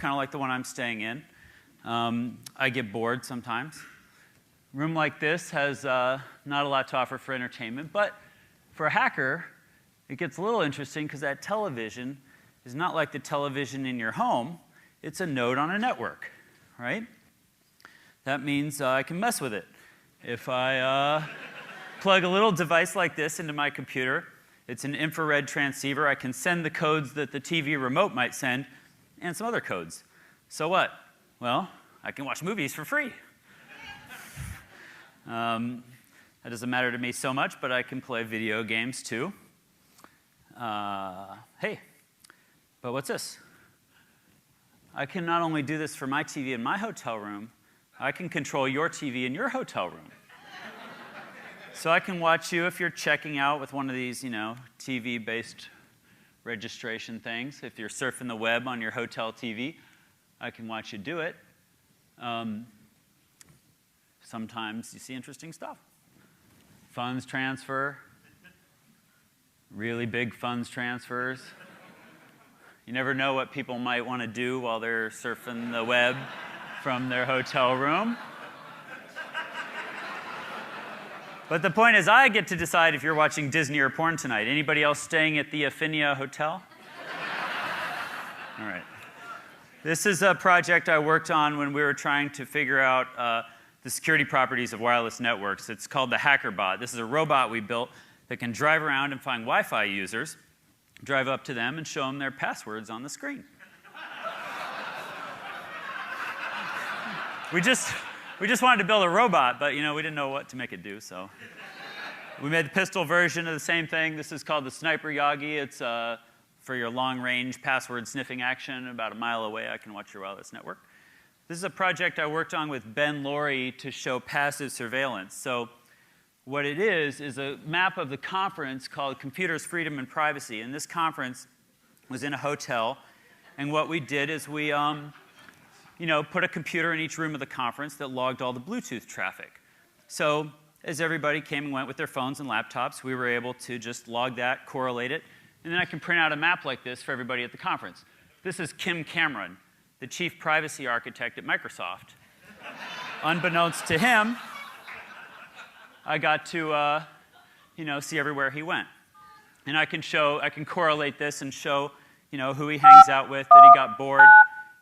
kind of like the one I'm staying in. I get bored sometimes. A room like this has not a lot to offer for entertainment, but for a hacker, it gets a little interesting because that television is not like the television in your home. It's a node on a network, right? That means I can mess with it. If I plug a little device like this into my computer, it's an infrared transceiver. I can send the codes that the TV remote might send and some other codes. So what? Well, I can watch movies for free. That doesn't matter to me so much, but I can play video games too. Hey, but what's this? I can not only do this for my TV in my hotel room, I can control your TV in your hotel room. So I can watch you if you're checking out with one of these, TV-based registration things. If you're surfing the web on your hotel TV, I can watch you do it. Sometimes you see interesting stuff. Funds transfer, really big funds transfers. You never know what people might want to do while they're surfing the web from their hotel room. But the point is, I get to decide if you're watching Disney or porn tonight. Anybody else staying at the Affinia Hotel? All right. This is a project I worked on when we were trying to figure out the security properties of wireless networks. It's called the HackerBot. This is a robot we built that can drive around and find Wi-Fi users, drive up to them, and show them their passwords on the screen. We just wanted to build a robot, but we didn't know what to make it do, so we made the pistol version of the same thing. This is called the Sniper Yagi. It's for your long-range password sniffing action. About a mile away, I can watch your wireless network. This is a project I worked on with Ben Laurie to show passive surveillance. So what it is a map of the conference called Computers, Freedom, and Privacy. And this conference was in a hotel, and what we did is we put a computer in each room of the conference that logged all the Bluetooth traffic. So as everybody came and went with their phones and laptops, we were able to just log that, correlate it, and then I can print out a map like this for everybody at the conference. This is Kim Cameron, the chief privacy architect at Microsoft. Unbeknownst to him, I got to see everywhere he went. And I can correlate this and show who he hangs out with, that he got bored,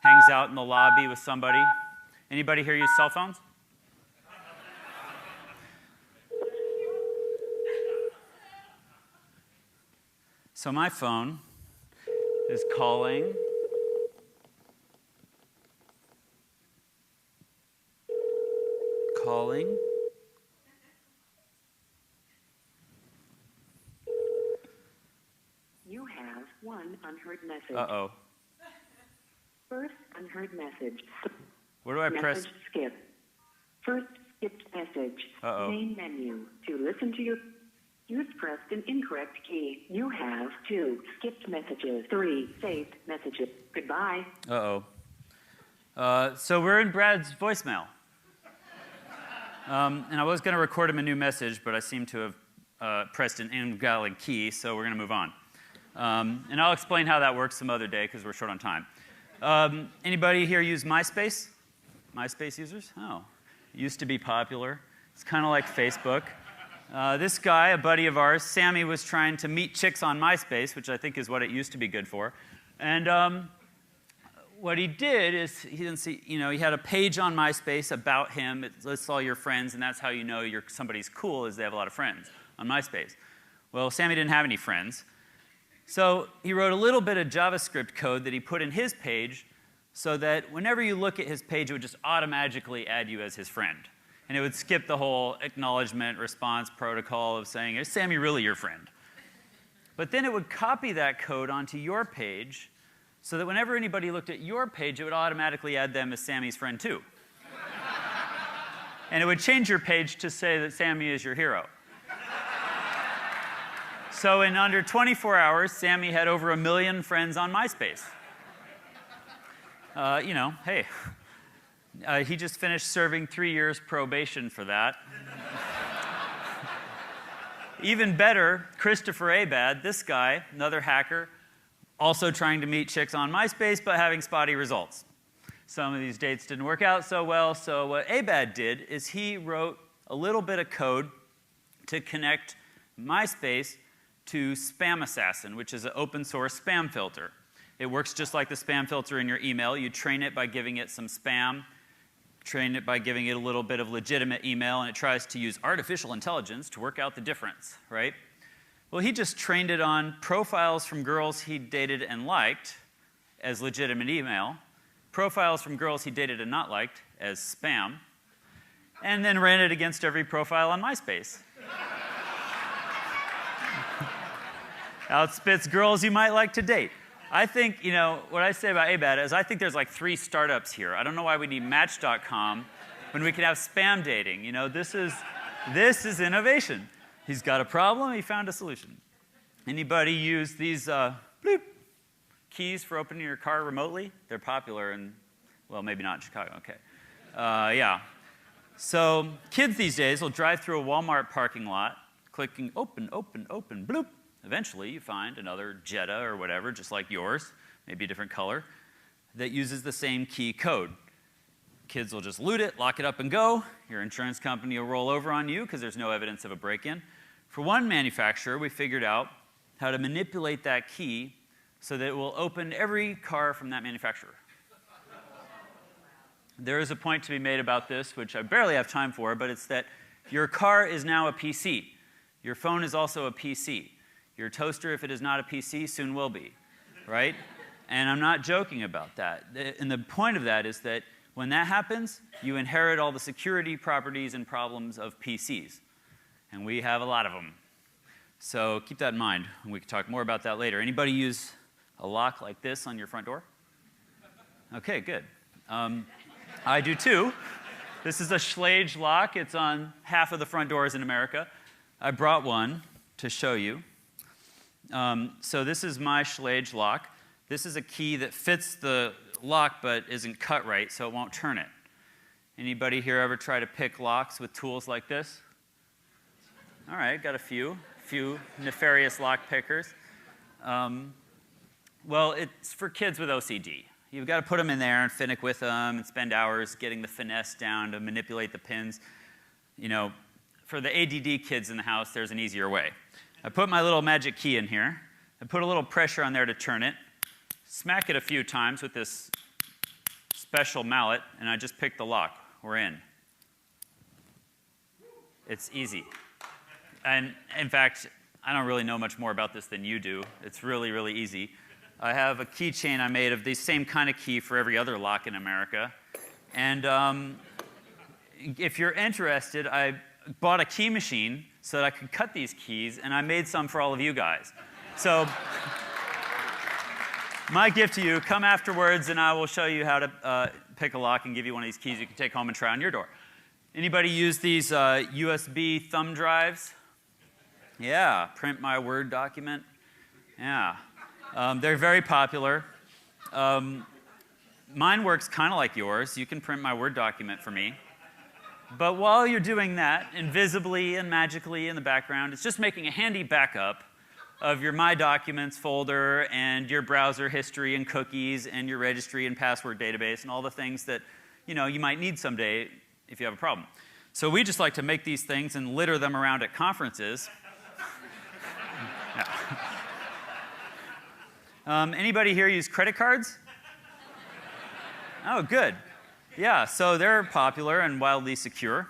hangs out in the lobby with somebody. Anybody here use cell phones? So my phone is calling. You have one unheard message. Uh-oh. First unheard message. Where do I press? Message skip. First skipped message. Uh-oh. Main menu. To listen to your... You've pressed an incorrect key. You have 2 skipped messages. 3 saved messages. Goodbye. Uh-oh. So we're in Brad's voicemail. And I was going to record him a new message, but I seem to have pressed an invalid key, so we're going to move on. And I'll explain how that works some other day, because we're short on time. Anybody here use MySpace? MySpace users? Oh. It used to be popular. It's kind of like Facebook. This guy, a buddy of ours, Sammy, was trying to meet chicks on MySpace, which I think is what it used to be good for. And what he did is he had a page on MySpace about him. It lists all your friends, and that's how you know somebody's cool, is they have a lot of friends on MySpace. Well, Sammy didn't have any friends. So he wrote a little bit of JavaScript code that he put in his page so that whenever you look at his page, it would just automatically add you as his friend. And it would skip the whole acknowledgement response protocol of saying, is Sammy really your friend? But then it would copy that code onto your page so that whenever anybody looked at your page, it would automatically add them as Sammy's friend too. And it would change your page to say that Sammy is your hero. So in under 24 hours, Sammy had over 1 million friends on MySpace. Hey. He just finished serving 3 years probation for that. Even better, Christopher Abad, this guy, another hacker, also trying to meet chicks on MySpace, but having spotty results. Some of these dates didn't work out so well, so what Abad did is he wrote a little bit of code to connect MySpace to Spam Assassin, which is an open source spam filter. It works just like the spam filter in your email. You train it by giving it some spam, train it by giving it a little bit of legitimate email, and it tries to use artificial intelligence to work out the difference, right? Well, he just trained it on profiles from girls he dated and liked as legitimate email, profiles from girls he dated and not liked as spam, and then ran it against every profile on MySpace. Outspits girls you might like to date. I think, what I say about Abad is I think there's like 3 startups here. I don't know why we need Match.com when we can have spam dating. This is innovation. He's got a problem, he found a solution. Anybody use these bloop keys for opening your car remotely? They're popular in, well, maybe not in Chicago, okay. Yeah. So kids these days will drive through a Walmart parking lot, clicking open, open, open, bloop. Eventually, you find another Jetta or whatever, just like yours, maybe a different color, that uses the same key code. Kids will just loot it, lock it up, and go. Your insurance company will roll over on you because there's no evidence of a break-in. For one manufacturer, we figured out how to manipulate that key so that it will open every car from that manufacturer. There is a point to be made about this, which I barely have time for, but it's that your car is now a PC. Your phone is also a PC. Your toaster, if it is not a PC, soon will be, right? And I'm not joking about that. And the point of that is that when that happens, you inherit all the security properties and problems of PCs. And we have a lot of them. So keep that in mind. We can talk more about that later. Anybody use a lock like this on your front door? Okay, good. I do too. This is a Schlage lock. It's on half of the front doors in America. I brought one to show you. So this is my Schlage lock. This is a key that fits the lock but isn't cut right, so it won't turn it. Anybody here ever try to pick locks with tools like this? All right, got a few nefarious lock pickers. Well, it's for kids with OCD. You've got to put them in there and finick with them and spend hours getting the finesse down to manipulate the pins. For the ADD kids in the house, there's an easier way. I put my little magic key in here. I put a little pressure on there to turn it. Smack it a few times with this special mallet, and I just pick the lock. We're in. It's easy. And in fact, I don't really know much more about this than you do. It's really, really easy. I have a keychain I made of the same kind of key for every other lock in America. And if you're interested, I bought a key machine so that I could cut these keys, and I made some for all of you guys. So my gift to you, come afterwards, and I will show you how to pick a lock and give you one of these keys you can take home and try on your door. Anybody use these USB thumb drives? Yeah, print my Word document. Yeah. They're very popular. Mine works kind of like yours. You can print my Word document for me. But while you're doing that, invisibly and magically in the background, it's just making a handy backup of your My Documents folder and your browser history and cookies and your registry and password database and all the things that you might need someday if you have a problem. So we just like to make these things and litter them around at conferences. Anybody here use credit cards? Oh, good. Yeah, so they're popular and wildly secure.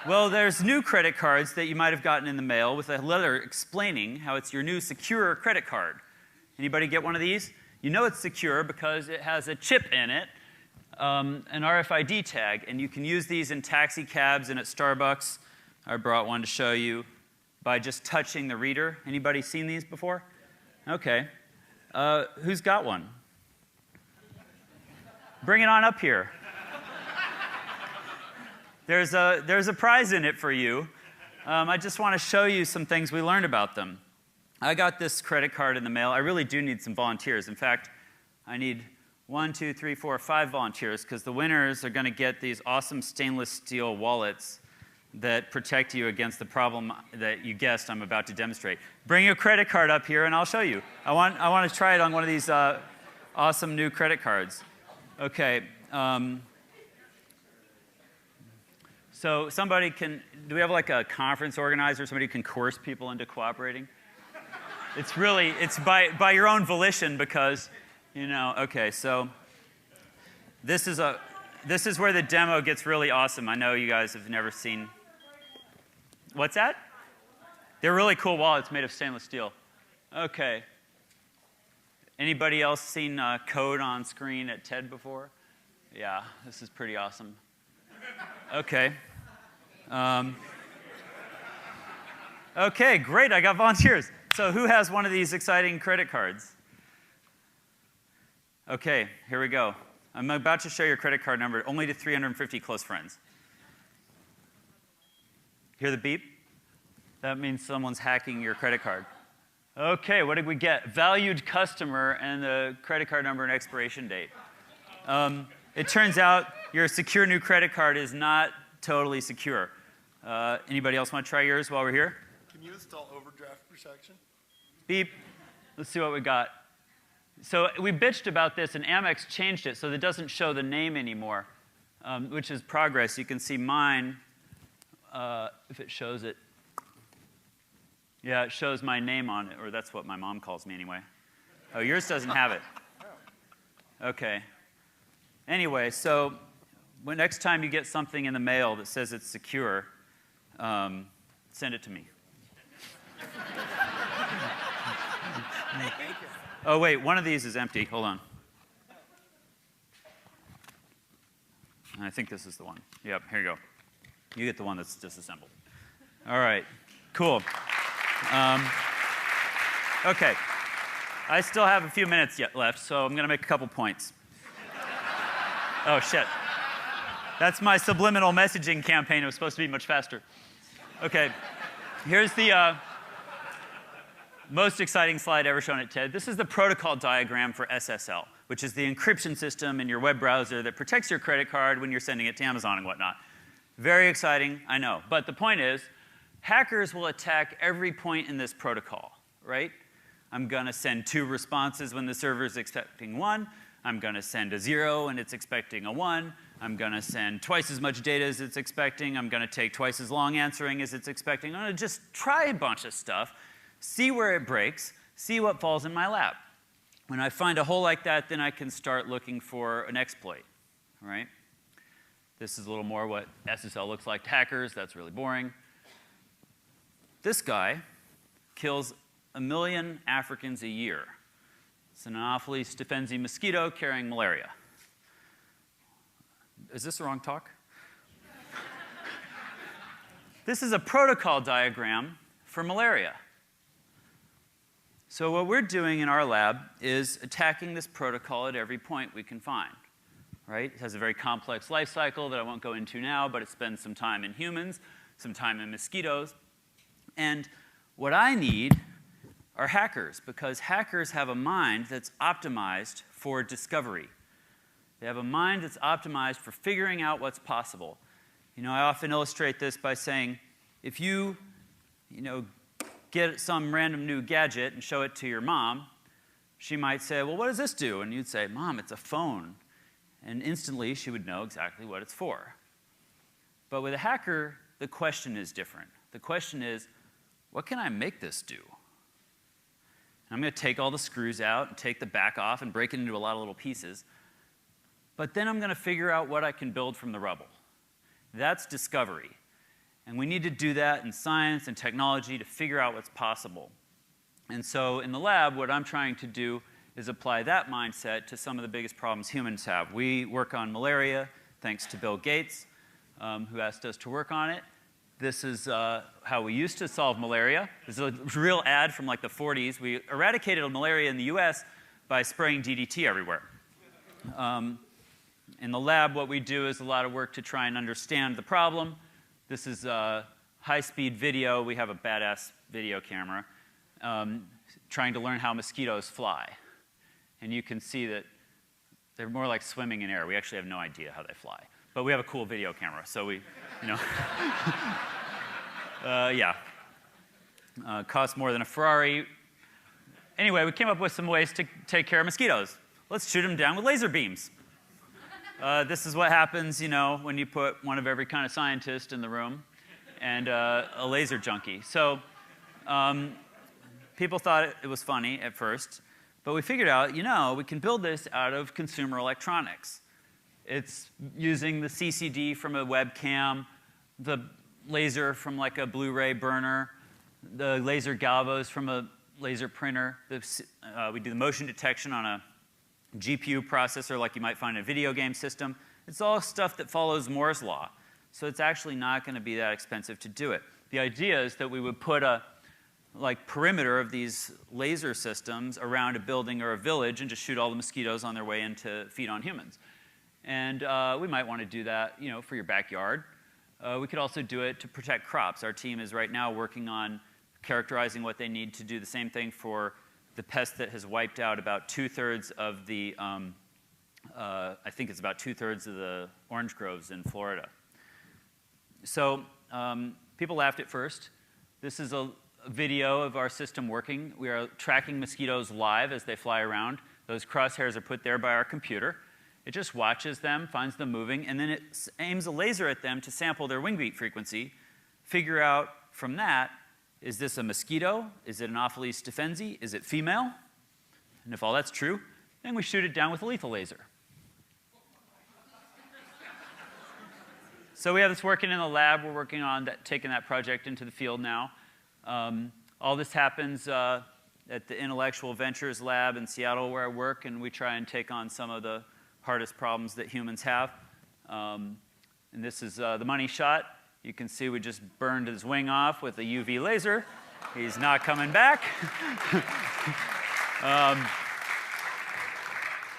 Well, there's new credit cards that you might have gotten in the mail with a letter explaining how it's your new secure credit card. Anybody get one of these? You know it's secure because it has a chip in it, an RFID tag, and you can use these in taxi cabs and at Starbucks. I brought one to show you by just touching the reader. Anybody seen these before? Okay. Who's got one? Bring it on up here. There's a prize in it for you. I just want to show you some things we learned about them. I got this credit card in the mail. I really do need some volunteers. In fact, I need 1, 2, 3, 4, 5 volunteers because the winners are going to get these awesome stainless steel wallets that protect you against the problem that you guessed I'm about to demonstrate. Bring your credit card up here and I'll show you. I want to try it on one of these awesome new credit cards. Okay. So somebody can, do we have like a conference organizer, somebody who can coerce people into cooperating? It's really, it's by your own volition because, you know, okay, so this is where the demo gets really awesome. I know you guys have never seen, what's that? They're really cool wallets made of stainless steel. Okay. Anybody else seen code on screen at TED before? Yeah, this is pretty awesome. Okay. Okay, great, I got volunteers. So who has one of these exciting credit cards? Okay, here we go. I'm about to show your credit card number only to 350 close friends. Hear the beep? That means someone's hacking your credit card. Okay, what did we get? Valued customer and the credit card number and expiration date. It turns out your secure new credit card is not totally secure. Anybody else want to try yours while we're here? Can you install overdraft protection? Beep. Let's see what we got. So we bitched about this, and Amex changed it so that it doesn't show the name anymore, which is progress. You can see mine, if it shows it. Yeah, it shows my name on it, or that's what my mom calls me anyway. Oh, yours doesn't have it. Okay. Anyway, so next time you get something in the mail that says it's secure, send it to me. Oh, wait, one of these is empty. Hold on. I think this is the one. Yep, here you go. You get the one that's disassembled. All right, cool. Okay, I still have a few minutes yet left, so I'm going to make a couple points. Oh, shit. That's my subliminal messaging campaign. It was supposed to be much faster. Okay, here's the most exciting slide ever shown at TED. This is the protocol diagram for SSL, which is the encryption system in your web browser that protects your credit card when you're sending it to Amazon and whatnot. Very exciting, I know. But the point is, hackers will attack every point in this protocol, right? I'm going to send 2 responses when the server is expecting 1. I'm going to send a 0 and it's expecting a 1. I'm going to send twice as much data as it's expecting. I'm going to take twice as long answering as it's expecting. I'm going to just try a bunch of stuff, see where it breaks, see what falls in my lap. When I find a hole like that, then I can start looking for an exploit, right? This is a little more what SSL looks like to hackers. That's really boring. This guy kills 1 million Africans a year. It's an Anopheles stephensi mosquito carrying malaria. Is this the wrong talk? This is a protocol diagram for malaria. So what we're doing in our lab is attacking this protocol at every point we can find, right? It has a very complex life cycle that I won't go into now, but it spends some time in humans, some time in mosquitoes. And what I need are hackers, because hackers have a mind that's optimized for discovery. They have a mind that's optimized for figuring out what's possible. You know, I often illustrate this by saying, if you get some random new gadget and show it to your mom, she might say, well, what does this do? And you'd say, Mom, it's a phone. And instantly, she would know exactly what it's for. But with a hacker, the question is different. The question is, what can I make this do? And I'm going to take all the screws out and take the back off and break it into a lot of little pieces. But then I'm going to figure out what I can build from the rubble. That's discovery. And we need to do that in science and technology to figure out what's possible. And so in the lab, what I'm trying to do is apply that mindset to some of the biggest problems humans have. We work on malaria, thanks to Bill Gates, who asked us to work on it. This is how we used to solve malaria. This is a real ad from like the 40s. We eradicated malaria in the US by spraying DDT everywhere. In the lab, what we do is a lot of work to try and understand the problem. This is high-speed video. We have a badass video camera trying to learn how mosquitoes fly. And you can see that they're more like swimming in air. We actually have no idea how they fly. But we have a cool video camera, so we, yeah. Costs more than a Ferrari. Anyway, we came up with some ways to take care of mosquitoes. let's shoot them down with laser beams. This is what happens, when you put one of every kind of scientist in the room and a laser junkie. So people thought it was funny at first, but we figured out, we can build this out of consumer electronics. It's using the CCD from a webcam, the laser from like a Blu-ray burner, the laser galvos from a laser printer. We do the motion detection on a GPU processor like you might find in a video game system. It's all stuff that follows Moore's law. So it's actually not going to be that expensive to do it. The idea is that we would put a perimeter of these laser systems around a building or a village and just shoot all the mosquitoes on their way in to feed on humans. And we might want to do that, for your backyard. We could also do it to protect crops. Our team is right now working on characterizing what they need to do the same thing for the pest that has wiped out about 2/3 of the, I think it's about 2/3 of the orange groves in Florida. So people laughed at first. This is a video of our system working. We are tracking mosquitoes live as they fly around. Those crosshairs are put there by our computer. It just watches them, finds them moving, and then it aims a laser at them to sample their wing beat frequency, figure out from that, is this a mosquito? Is it an Anopheles stephensi? Is it female? And if all that's true, then we shoot it down with a lethal laser. So we have this working in the lab. We're working on taking that project into the field now. All this happens at the Intellectual Ventures Lab in Seattle where I work, and we try and take on some of the hardest problems that humans have. And this is the money shot. You can see we just burned his wing off with a UV laser. He's not coming back.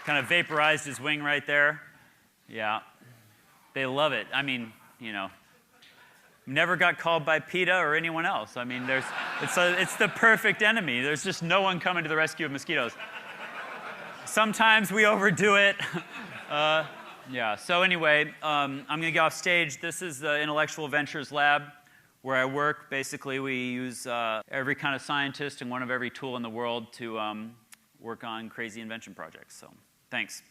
Kind of vaporized his wing right there. Yeah. They love it. I mean, never got called by PETA or anyone else. I mean, it's the perfect enemy. There's just no one coming to the rescue of mosquitoes. Sometimes we overdo it. Yeah, so anyway, I'm going to get off stage. This is the Intellectual Ventures Lab where I work. Basically, we use every kind of scientist and one of every tool in the world to work on crazy invention projects. So, thanks.